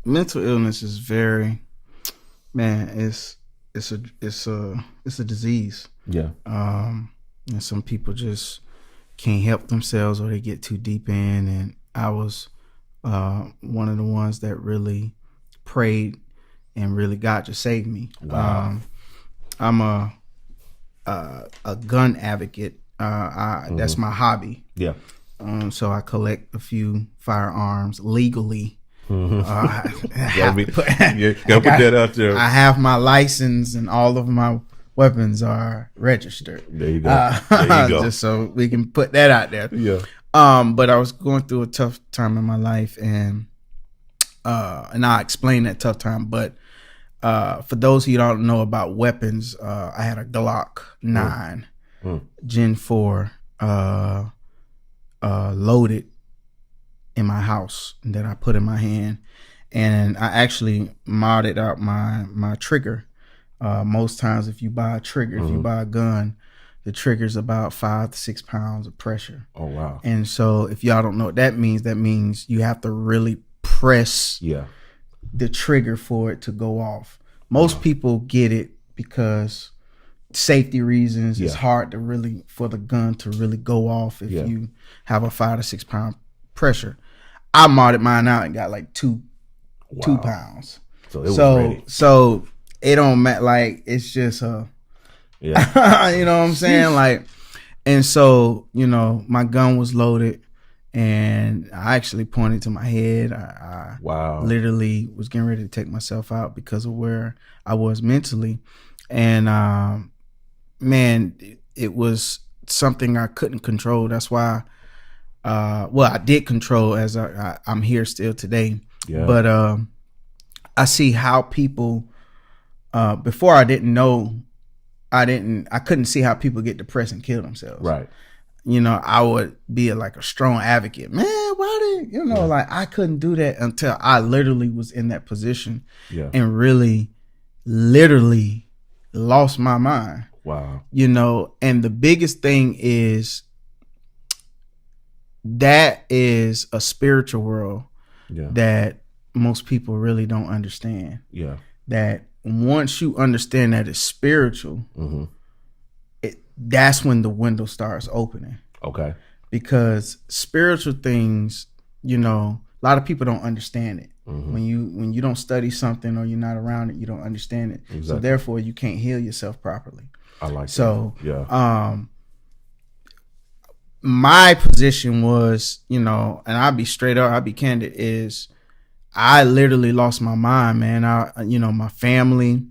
Mental illness is very, man. It's a disease. Yeah. And some people just can't help themselves, or they get too deep in. And I was one of the ones that really prayed, and really God just saved me. Wow. I'm a gun advocate. That's my hobby. Yeah. So I collect a few firearms legally. Gotta put that out there. I have my license, and all of my weapons are registered. There you go. There you go. Just so we can put that out there. Yeah. But I was going through a tough time in my life, and I'll explain that tough time. But for those who don't know about weapons, I had a Glock 9 Gen 4 loaded in my house that I put in my hand, and I actually modded out my trigger. Most times, if you buy a trigger, if you buy a gun, the trigger's about 5 to 6 pounds of pressure. Oh wow! And so, if y'all don't know what that means you have to really press the trigger for it to go off. Most people get it because safety reasons. It's hard to really for the gun to really go off if you have a 5 to 6 pound pressure. I modded mine out and got like 2 pounds. So it was ready. So it don't matter. Like, it's just you know what I'm saying? Like, and so, my gun was loaded, and I actually pointed to my head. I literally was getting ready to take myself out because of where I was mentally. And man, it was something I couldn't control. That's why I did control, as I'm here still today. Yeah. But I see how people before I didn't know, I couldn't see how people get depressed and kill themselves. Right. I would be like a strong advocate. Man, why did like I couldn't do that until I literally was in that position and really literally lost my mind. Wow. And the biggest thing is that is a spiritual world that most people really don't understand. Yeah. That once you understand that it's spiritual, that's when the window starts opening. Okay. Because spiritual things, a lot of people don't understand it. When you don't study something or you're not around it, you don't understand it. Exactly. So therefore you can't heal yourself properly. I like that. So my position was, and I'll be straight up, I'll be candid, is I literally lost my mind, man. My family,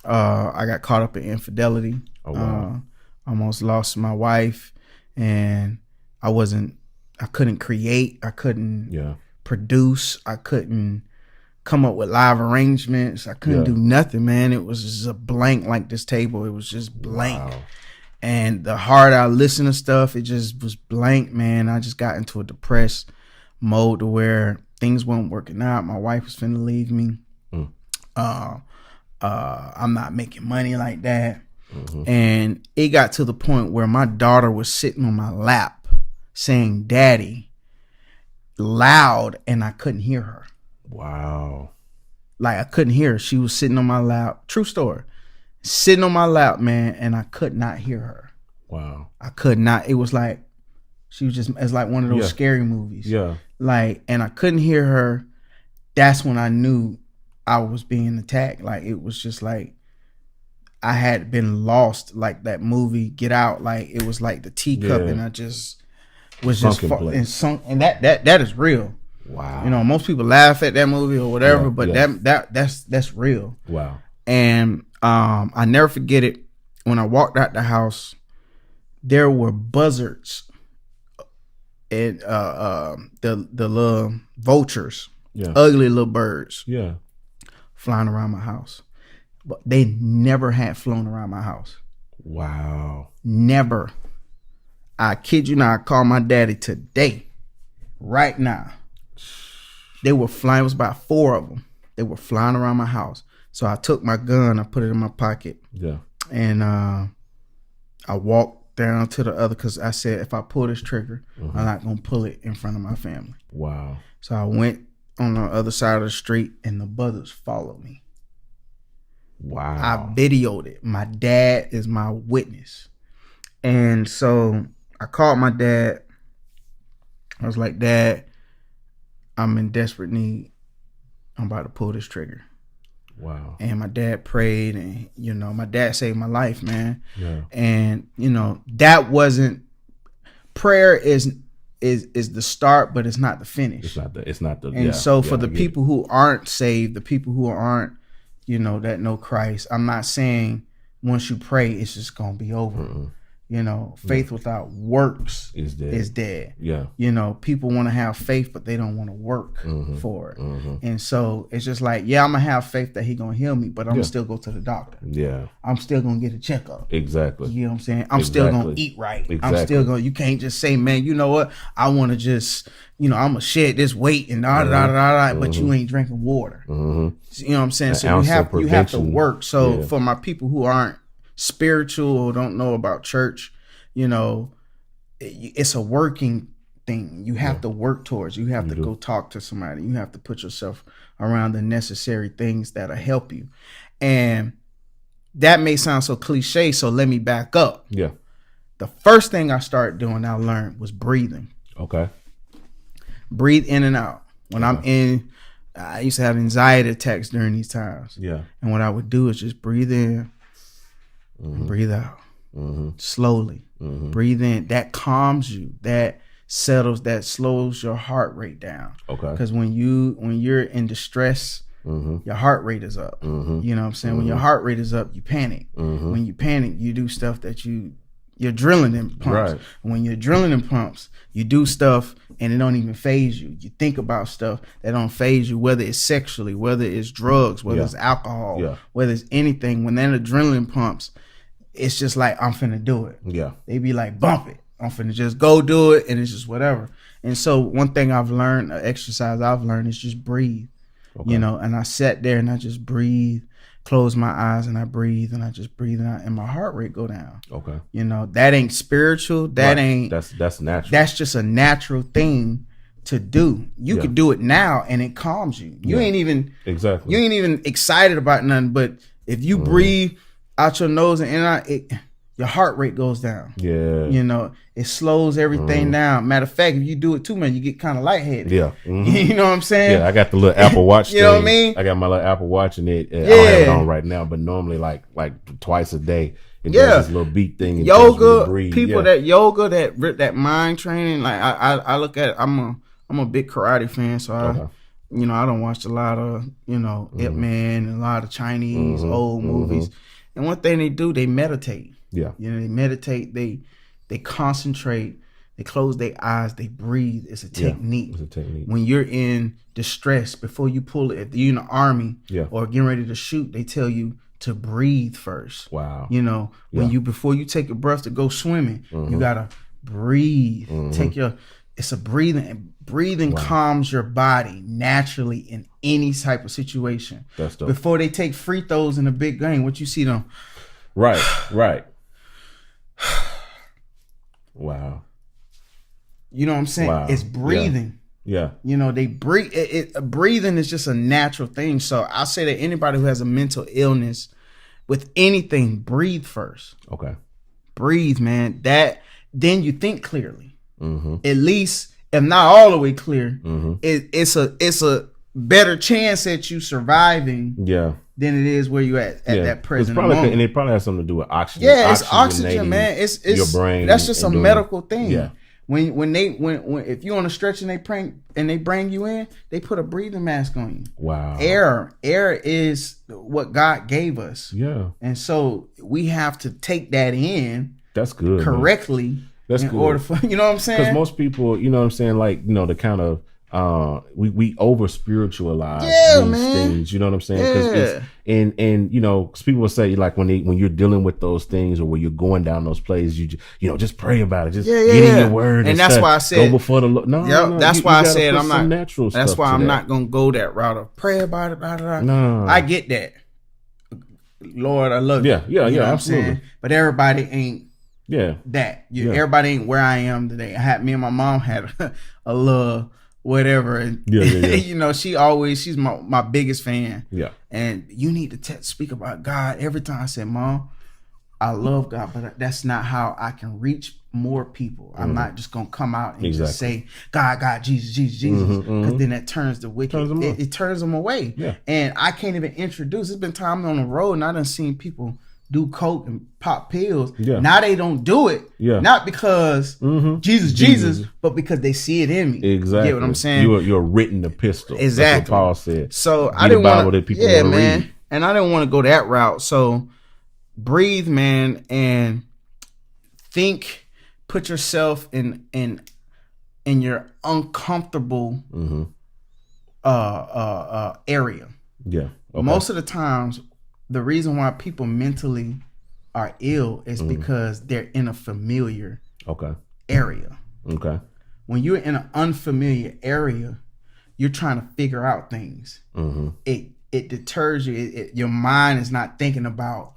I got caught up in infidelity. Oh, wow. Almost lost my wife, and I couldn't create. I couldn't produce. I couldn't come up with live arrangements. I couldn't do nothing, man. It was just a blank, like this table. It was just blank. Wow. And the harder I listened to stuff, it just was blank, man. I just got into a depressed mode to where things weren't working out. My wife was finna leave me. I'm not making money like that. And it got to the point where my daughter was sitting on my lap saying "daddy" loud, and I couldn't hear her. Wow. Like, I couldn't hear her. She was sitting on my lap. True story. Sitting on my lap, man, and I could not hear her. Wow. I could not. It was like she was it's like one of those scary movies. Yeah. Like, and I couldn't hear her. That's when I knew I was being attacked. Like, it was just like I had been lost, like that movie Get Out. Like, it was like the teacup, and I just was sunk, and that is real. Wow. Most people laugh at that movie or whatever, but that's real. Wow. And I never forget it. When I walked out the house, there were buzzards and the little vultures, ugly little birds, flying around my house. But they never had flown around my house. Wow. Never. I kid you not, I called my daddy today, right now. They were flying. It was about 4 of them. They were flying around my house. So I took my gun, I put it in my pocket. Yeah. And I walked down to the other, because I said, if I pull this trigger, I'm not going to pull it in front of my family. Wow. So I went on the other side of the street, and the brothers followed me. Wow. I videoed it. My dad is my witness. And so I called my dad. I was like, Dad, I'm in desperate need. I'm about to pull this trigger. Wow. And my dad prayed, and my dad saved my life, man. Yeah. And that wasn't, prayer is the start, but it's not the finish. It's not the And so for the people who aren't saved, the people who aren't, that know Christ, I'm not saying once you pray it's just gonna be over. Mm-mm. Faith without works is dead. Yeah. People want to have faith, but they don't want to work for it. Mm-hmm. And so it's just like, I'm going to have faith that he going to heal me, but I'm going to still go to the doctor. Yeah. I'm still going to get a checkup. Exactly. You know what I'm saying? I'm still going to eat right. Exactly. I'm still going to, you can't just say, man, you know what? I want to just, I'm going to shed this weight and but you ain't drinking water. Mm-hmm. You know what I'm saying? So you have to work. So for my people who aren't spiritual or don't know about church, it's a working thing. You have to work towards. You have to go talk to somebody. You have to put yourself around the necessary things that'll help you. And that may sound so cliche, so let me back up. Yeah. The first thing I started doing, I learned, was breathing. Okay. Breathe in and out. When I'm in, I used to have anxiety attacks during these times. Yeah. And what I would do is just breathe in, breathe out, slowly. Breathe in. That calms you. That settles. That slows your heart rate down. Okay. Because when you're in distress, your heart rate is up. You know what I'm saying? When your heart rate is up, you panic. When you panic, you do stuff that your adrenaline pumps. Right. When your adrenaline pumps, you do stuff and it don't even faze you. You think about stuff that don't faze you, whether it's sexually, whether it's drugs, whether it's alcohol, whether it's anything. When that adrenaline pumps, it's just like, I'm finna do it. Yeah. They be like, bump it. I'm finna just go do it, and it's just whatever. And so one thing I've learned, an exercise I've learned, is just breathe. Okay. And I sat there and I just breathe, close my eyes and I breathe, and I just breathe out, and my heart rate go down. Okay. That ain't spiritual. That ain't, that's natural. That's just a natural thing to do. You could do it now and it calms you. You ain't even excited about nothing, but if you breathe out your nose and in out, your heart rate goes down. Yeah. It slows everything down. Matter of fact, if you do it too much, you get kind of lightheaded. Yeah. You know what I'm saying? Yeah, I got the little Apple Watch you know what I mean? I got my little Apple Watch and it. I don't have it on right now, but normally like twice a day. It does this little beat thing. And yoga, people that mind training, like I look at it, I'm a big karate fan, so I don't watch a lot of, Ip Man and a lot of Chinese old movies. And one thing they do, they meditate. Yeah. They meditate, they concentrate, they close their eyes, they breathe. It's a technique. It's a technique. When you're in distress, before you pull it, if you're in the army or getting ready to shoot, they tell you to breathe first. Wow. Before you take a breath to go swimming, you gotta breathe. It's a breathing, and breathing calms your body naturally in any type of situation. That's dope. Before they take free throws in a big game, what you see them? Right. Wow. You know what I'm saying? Wow. It's breathing. Yeah. They breathe. Breathing is just a natural thing. So I say that anybody who has a mental illness with anything, breathe first. Okay. Breathe, man. Then you think clearly. At least, if not all the way clear, it's a better chance at you surviving than it is where you at that present moment. And it probably has something to do with oxygen. Yeah, it's oxygen, man. It's your brain. That's just a medical thing. Yeah. When if you're on a stretch and they bring you in, they put a breathing mask on you. Wow. Air is what God gave us. Yeah. And so we have to take that in. That's good. Correctly. Man. That's in good. Order for, you know what I'm saying? Because most people, you know what I'm saying, like, the kind of we over spiritualize these things, you know what I'm saying? Because it's because people will say, like, when you're dealing with those things or when you're going down those places, you just pray about it, just get in your word, and that's why I said go before the Lord. No, that's why I said I'm not natural. That's why I'm not gonna go that route of pray about it. Blah, blah, blah. No, I get that. Lord, I love you. Yeah, absolutely. But everybody ain't. Yeah, that everybody ain't where I am today. Me and my mom had a little whatever. And, you know, she's my biggest fan. Yeah. And you need to speak about God every time. I said, Mom, I love God, but that's not how I can reach more people. I'm not just going to come out and just say, God, Jesus, because then that turns the wicked. It turns them away. Yeah. And I can't even introduce. It's been time on the road and I done seen people do coke and pop pills. Yeah. Now they don't do it. Yeah. Not because Jesus, but because they see it in me. Exactly. You get what I'm saying? You're written epistle. Exactly. That's what Paul said. So I didn't want to. Yeah, man. Read. And I didn't want to go that route. So breathe, man, and think. Put yourself in your uncomfortable area. Yeah. Okay. Most of the times, the reason why people mentally are ill is because they're in a familiar area. Okay. When you're in an unfamiliar area, you're trying to figure out things. It deters you. Your mind is not thinking about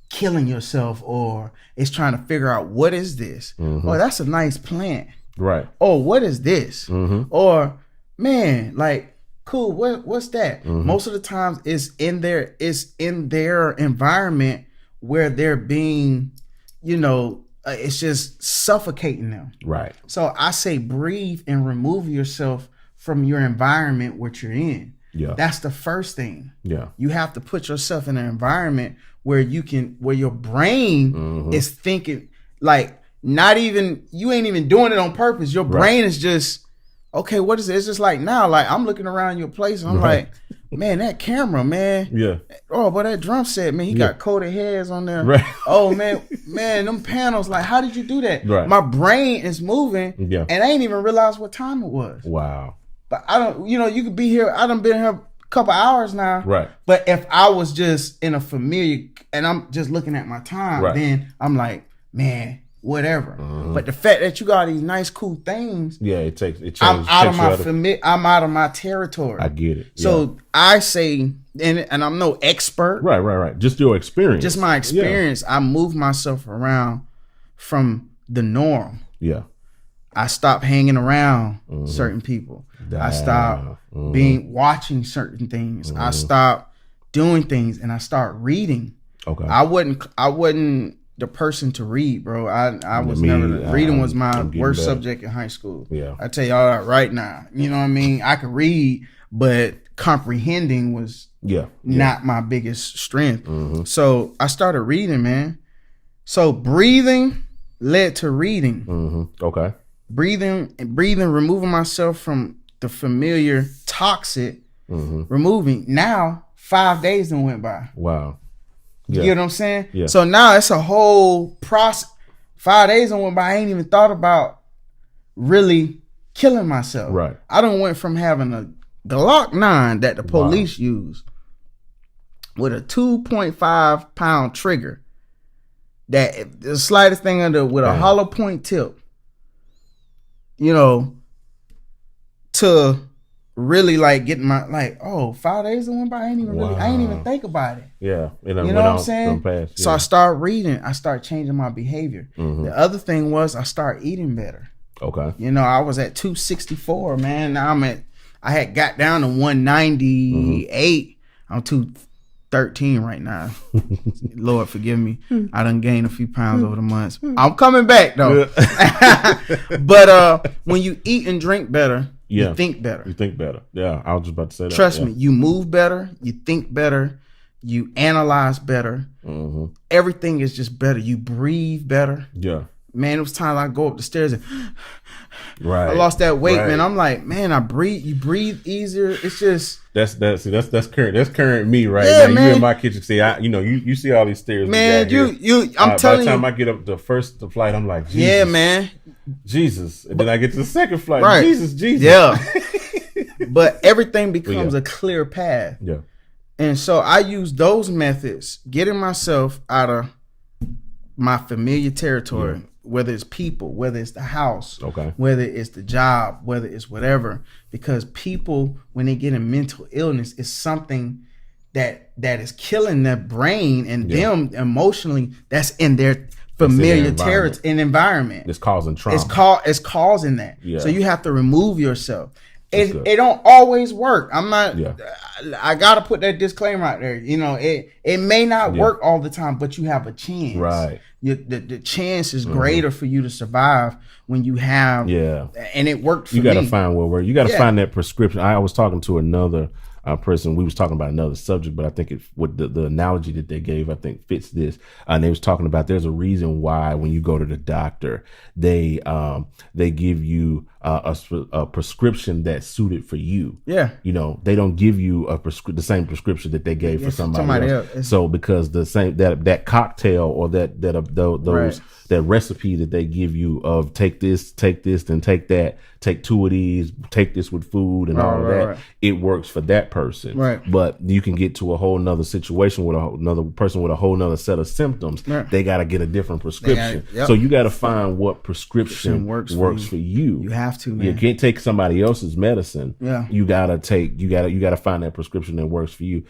killing yourself, or it's trying to figure out, what is this? Oh, that's a nice plant. Right. Oh, what is this? Or, man, like, cool, what's that? Most of the times it's in their environment where they're being, you know, it's just suffocating them. Right. So I say breathe and remove yourself from your environment what you're in. Yeah. That's the first thing. Yeah. You have to put yourself in an environment where your brain is thinking, like, not even, you ain't even doing it on purpose. Your brain is just, okay, what is it? It's just like now, like I'm looking around your place and I'm like, man, that camera, man. Yeah. Oh, but that drum set, man, he got coated heads on there. Right. Oh, man, them panels, like, how did you do that? Right. My brain is moving and I ain't even realize what time it was. Wow. But I don't, you know, you could be here. I done been here a couple hours now. Right. But if I was just in a familiar and I'm just looking at my time, then I'm like, man, whatever. But the fact that you got these nice, cool things. Yeah, it changes. I'm out of my territory. I get it. So I say, and I'm no expert. Right. Just your experience. Just my experience. I move myself around from the norm. Yeah. I stopped hanging around certain people. I stopped watching certain things. I stopped doing things and I started reading. Okay. I wasn't the person to read, bro. I was never. Reading was my worst subject in high school. Yeah. I tell y'all that right now. You know what I mean? I could read, but comprehending was not my biggest strength. So I started reading, man. So breathing led to reading. Okay. Breathing, removing myself from the familiar toxic, removing. Now 5 days done went by. Wow. You get what I'm saying? Yeah. So now it's a whole process. 5 days done went by. I ain't even thought about really killing myself. Right. I done went from having a Glock 9 that the police use with a 2.5 pound trigger, that the slightest thing under with a hollow point tip, you know, to really like getting my, like, 5 days that went by, I ain't even think about it. Yeah. You know what I'm saying? So I started reading, I started changing my behavior. The other thing was I started eating better. Okay. You know, I was at 264, man. Now I had got down to 198. I'm 213 right now. Lord forgive me. I done gained a few pounds over the months. I'm coming back though. But when you eat and drink better, you think better. You think better. Yeah, I was just about to say that. Trust me, you move better, you think better, you analyze better. Everything is just better. You breathe better. Yeah. Man, it was times I go up the stairs and I lost that weight, man. I'm like, man, you breathe easier. It's just that's current me right now. Man. You in my kitchen, see, you see all these stairs, man. I'm telling you. By the time I get up the flight, I'm like, Jesus, yeah, man, Jesus, and then I get to the second flight, Jesus, yeah. But everything becomes a clear path. Yeah, and so I use those methods, getting myself out of my familiar territory. Whether it's people, whether it's the house, whether it's the job, whether it's whatever, because people, when they get in mental illness, it's something that is killing their brain and them emotionally. That's in their familiar territory and environment. It's causing trauma. It's causing that. Yeah. So you have to remove yourself. It don't always work. I'm not. Yeah. I gotta put that disclaimer out there. You know, it may not work all the time, but you have a chance. Right. The chance is greater for you to survive when you have. Yeah. And it worked for me. You got to find you got to find that prescription. I was talking to another person. We was talking about another subject, but I think what the analogy that they gave, I think fits this. And they was talking about there's a reason why when you go to the doctor, they give you a prescription that's suited for you. Yeah. You know, they don't give you the same prescription that they gave for somebody else. So because the same that cocktail or that recipe that they give you of take this, then take that, take 2 of these, take this with food and all of that, it works for that person. Right. But you can get to a whole nother situation with another person with a whole nother set of symptoms. Right. They got to get a different prescription. So you got to find what prescription works for you. You have to, man. You can't take somebody else's medicine. Yeah. You gotta find that prescription that works for you.